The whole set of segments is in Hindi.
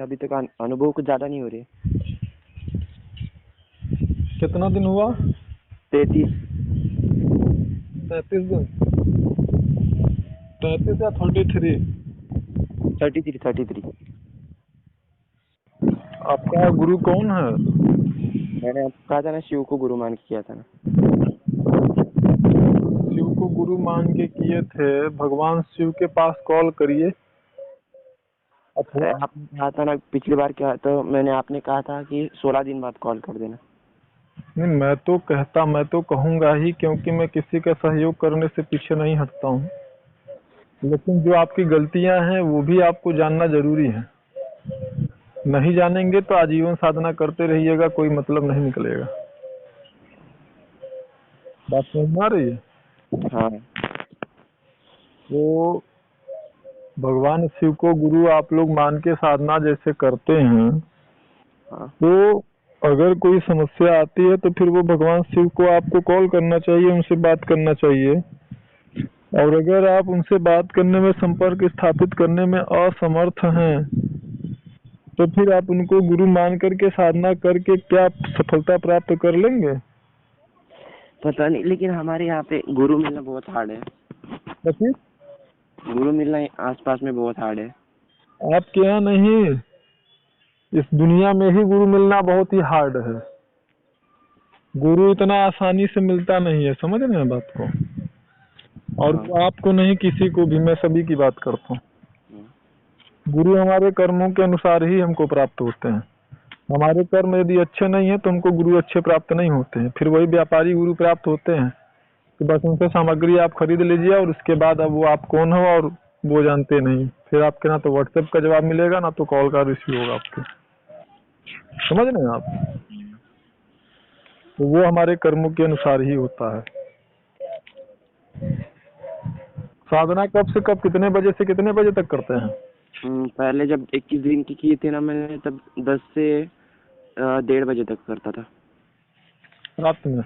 अभी तक अनुभव कुछ ज्यादा नहीं हो रहे। कितना दिन हुआ? 33। 33 दिन? 33 या 33? 33। आपका गुरु कौन है? मैंने आपको कहा था ना, शिव को गुरु मान के किया था ना। शिव को गुरु मान के किए थे? भगवान शिव के पास कॉल करिए। अरे अथवा आपने कहा था ना पिछली बार, क्या तो मैंने आपने कहा था कि 16 दिन बाद कॉल कर देना। नहीं, मैं तो कहूंगा ही, क्योंकि मैं किसी का सहयोग करने से पीछे नहीं हटता हूँ। लेकिन जो आपकी गलतियां हैं वो भी आपको जानना जरूरी है। नहीं जानेंगे तो आजीवन साधना करते रहिएगा, कोई मतलब नहीं निकलेगा। बात समझ में आ रही है? हाँ। तो भगवान शिव को गुरु आप लोग मान के साधना जैसे करते हैं, हाँ। तो अगर कोई समस्या आती है तो फिर वो भगवान शिव को आपको कॉल करना चाहिए, उनसे बात करना चाहिए। और अगर आप उनसे बात करने में, संपर्क स्थापित करने में असमर्थ हैं, तो फिर आप उनको गुरु मान करके साधना करके क्या सफलता प्राप्त कर लेंगे? पता नहीं, लेकिन हमारे यहाँ पे गुरु मिलना बहुत हार्ड है। देखिए, गुरु मिलना आसपास में बहुत हार्ड है। आपके यहाँ नहीं, इस दुनिया में ही गुरु मिलना बहुत ही हार्ड है। गुरु इतना आसानी से मिलता नहीं है, समझ रहे हैं बात को? और हाँ। वो आपको नहीं, किसी को भी, मैं सभी की बात करता हूँ। हाँ। गुरु हमारे कर्मों के अनुसार ही हमको प्राप्त होते हैं। हमारे कर्म यदि अच्छे नहीं है तो हमको गुरु अच्छे प्राप्त नहीं होते हैं। फिर वही व्यापारी गुरु प्राप्त होते हैं कि बस उनसे सामग्री आप खरीद लीजिए और उसके बाद अब वो आप कौन हो और वो जानते नहीं। फिर आपके ना तो व्हाट्सएप का जवाब मिलेगा, ना तो कॉल का रिसीव होगा आपके। समझ रहे हैं आप? तो वो हमारे कर्मों के अनुसार ही होता है। साधना कब से कब, कितने बजे से कितने बजे तक करते हैं? पहले जब 21 दिन की किए थे ना मैंने, तब 10 से 1:30 बजे तक करता था। रात में?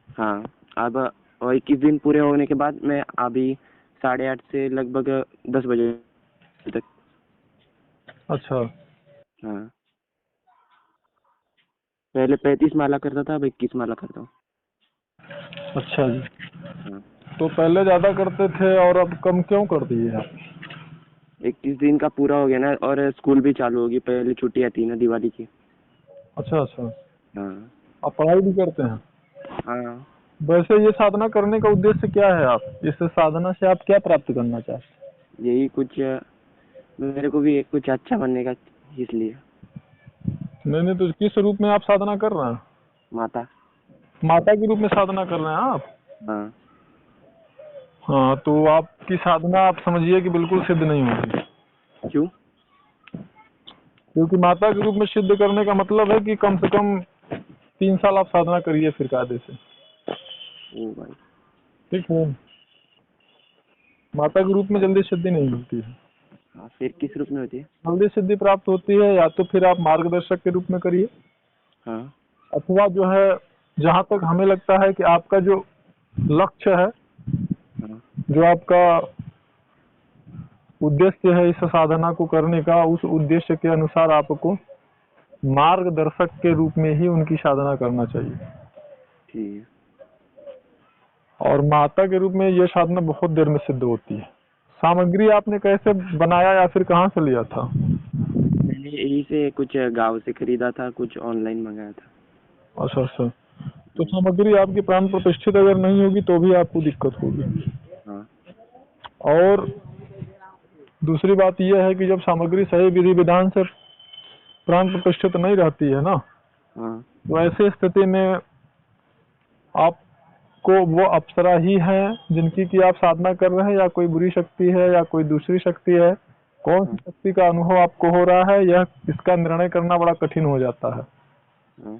हाँ। अब 21 दिन पूरे होने के बाद मैं अभी 8:30 से लगभग 10 बजे तक। अच्छा। हाँ। पहले 35 माला करता था, अब 21 माला करता हूँ। अच्छा जी। हाँ। तो पहले ज्यादा करते थे और अब कम क्यों कर दिए आप? 21 दिन का पूरा हो गया ना, और स्कूल भी चालू होगी। पहले छुट्टियाँ थी ना दिवाली की। अच्छा अच्छा। हाँ। आप पढ़ाई भी करते हैं? हाँ। वैसे ये साधना करने का उद्देश्य क्या है? आप इस साधना से आप क्या प्राप्त करना चाहते हैं? यही कुछ, मेरे को भी कुछ अच्छा बनने का, इसलिए। नहीं नहीं, तो किस रूप में आप साधना कर रहे हैं? माता। माता के रूप में साधना कर रहे हैं आप? हाँ। हाँ, तो आपकी साधना आप समझिए कि बिल्कुल सिद्ध नहीं होगी। क्यों? क्योंकि माता के रूप में सिद्ध करने का मतलब है कि कम से कम 3 साल आप साधना करिए फिर कायदे से। ओ भाई। ठीक है। माता के रूप में जल्दी सिद्धि नहीं मिलती है। हाँ, फिर किस रूप में होती है? जल्दी सिद्धि प्राप्त होती है या तो फिर आप मार्गदर्शक के रूप में करिए, हाँ। अथवा जो है, जहाँ तक हमें लगता है कि आपका जो लक्ष्य है, हाँ। जो आपका उद्देश्य है इस साधना को करने का, उस उद्देश्य के अनुसार आपको मार्गदर्शक के रूप में ही उनकी साधना करना चाहिए। ठीक है। और माता के रूप में ये साधना बहुत देर में सिद्ध होती है। सामग्री आपने कैसे बनाया या फिर कहाँ से लिया था? मैंने यही से कुछ गांव से खरीदा था, कुछ ऑनलाइन मंगाया था। अच्छा अच्छा। तो सामग्री आपकी प्राण प्रतिष्ठित अगर नहीं होगी तो भी आपको दिक्कत होगी। हाँ। और दूसरी बात यह है कि जब सामग्री सही विधि विधान से प्राण प्रतिष्ठित नहीं रहती है ना, हाँ। तो ऐसे स्थिति में आपको वो अप्सरा ही है जिनकी की आप साधना कर रहे हैं, या कोई बुरी शक्ति है या कोई दूसरी शक्ति है, कौन सी हाँ। शक्ति का अनुभव आपको हो रहा है, यह इसका निर्णय करना बड़ा कठिन हो जाता है। हाँ।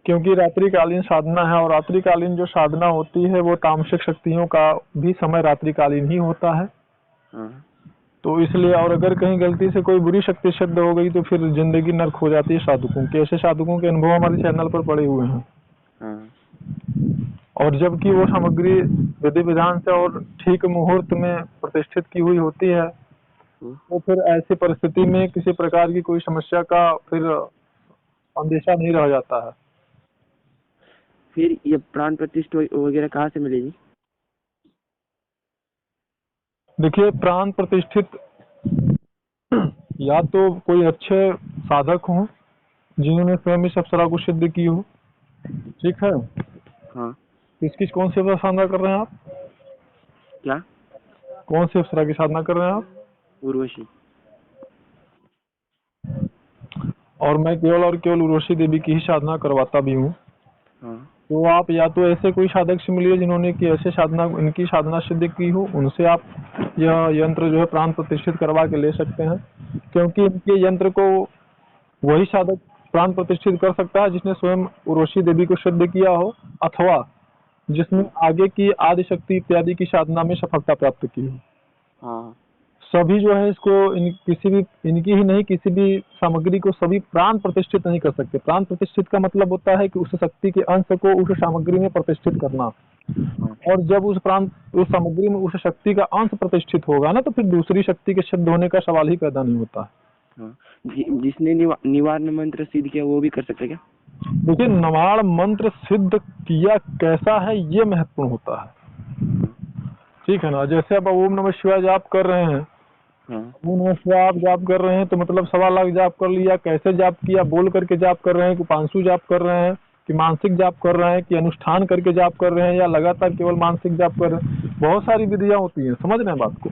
क्योंकि रात्रिकालीन साधना है, और रात्रिकालीन जो साधना होती है वो तामसिक शक्तियों का भी समय रात्रिकालीन ही होता है। हाँ। तो इसलिए, और अगर कहीं गलती से कोई बुरी शक्ति सिद्ध हो गई तो फिर जिंदगी नर्क हो जाती है साधुकों के। ऐसे साधुकों के अनुभव हमारे चैनल पर पड़े हुए हैं। हाँ। और जबकि वो सामग्री विधि विधान से और ठीक मुहूर्त में प्रतिष्ठित की हुई होती है, तो फिर ऐसी परिस्थिति में किसी प्रकार की कोई समस्या का फिर अंदेशा नहीं रह जाता है। फिर ये प्राण प्रतिष्ठा वगैरह कहाँ से मिलेगी? देखिए, प्राण प्रतिष्ठित या तो कोई अच्छे साधक हों जिन्होंने स्वयं इस अप्सरा को सिद्ध की हो। ठीक है। हाँ। किस कौन सी अप्सरा साधना कर रहे हैं आप? क्या? कौन सी अप्सरा की साधना कर रहे हैं आप? उर्वशी। और मैं केवल और केवल उर्वशी देवी की ही साधना करवाता भी हूँ। हाँ। तो आप या तो ऐसे कोई साधक से मिलिए जिन्होंने कि ऐसे साधना इनकी साधना सिद्ध की हो, उनसे आप यह यंत्र जो है प्राण प्रतिष्ठित करवा के ले सकते हैं, क्योंकि इनके यंत्र को वही साधक प्राण प्रतिष्ठित कर सकता है जिसने स्वयं उर्वशी देवी को सिद्ध किया हो, अथवा जिसने आगे की आदि शक्ति इत्यादि की साधना में सफलता प्राप्त की हो। हाँ। सभी जो है इसको किसी भी इनकी ही नहीं किसी भी सामग्री को सभी प्राण प्रतिष्ठित नहीं कर सकते। प्राण प्रतिष्ठित का मतलब होता है कि उस शक्ति के अंश को उस सामग्री में प्रतिष्ठित करना। और जब उस सामग्री में उस शक्ति का अंश प्रतिष्ठित होगा ना, तो फिर दूसरी शक्ति के सिद्ध होने का सवाल ही पैदा नहीं होता। हाँ। जिसने निवारण मंत्र सिद्ध किया वो भी कर सकते क्या? देखिए, निवारण मंत्र सिद्ध किया कैसा है ये महत्वपूर्ण होता है। ठीक है ना। जैसे अब ओम नमः शिवाय जाप कर रहे हैं, ओम नमः शिवाय आप जाप कर रहे हैं तो मतलब 1.25 लाख जाप कर लिया। कैसे जाप किया? बोल करके जाप कर रहे हैं कि 500 जाप कर रहे हैं, कि मानसिक जाप कर रहे हैं, कि अनुष्ठान करके जाप कर रहे हैं, या लगातार केवल मानसिक जाप कर रहे हैं? बहुत सारी विधियां होती हैं, समझ रहे हैं बात को।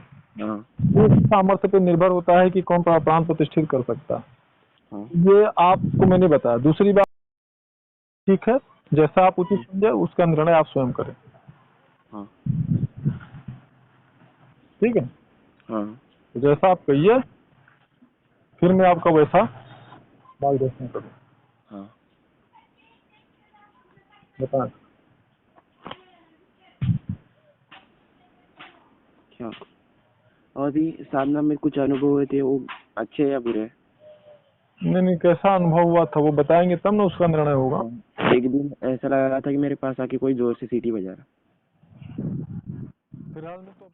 उस सामर्थ्य पर निर्भर होता है कि कौन प्राण प्रतिष्ठित कर सकता है। ये आपको मैंने बताया। दूसरी बात, ठीक है, जैसा आप उचित समझे उसका निर्णय आप स्वयं करें। ठीक है। तो जैसा आप कहिए, फिर मैं आपका वैसा मार्गदर्शन करूँ। बताएं। क्या और भी साधना में कुछ अनुभव हुए थे, वो अच्छे या बुरे? नहीं, कैसा अनुभव हुआ था वो बताएंगे तब ना उसका निर्णय होगा। एक दिन ऐसा लगा था कि मेरे पास आके कोई जोर से सीटी बजा रहा। फिलहाल में तो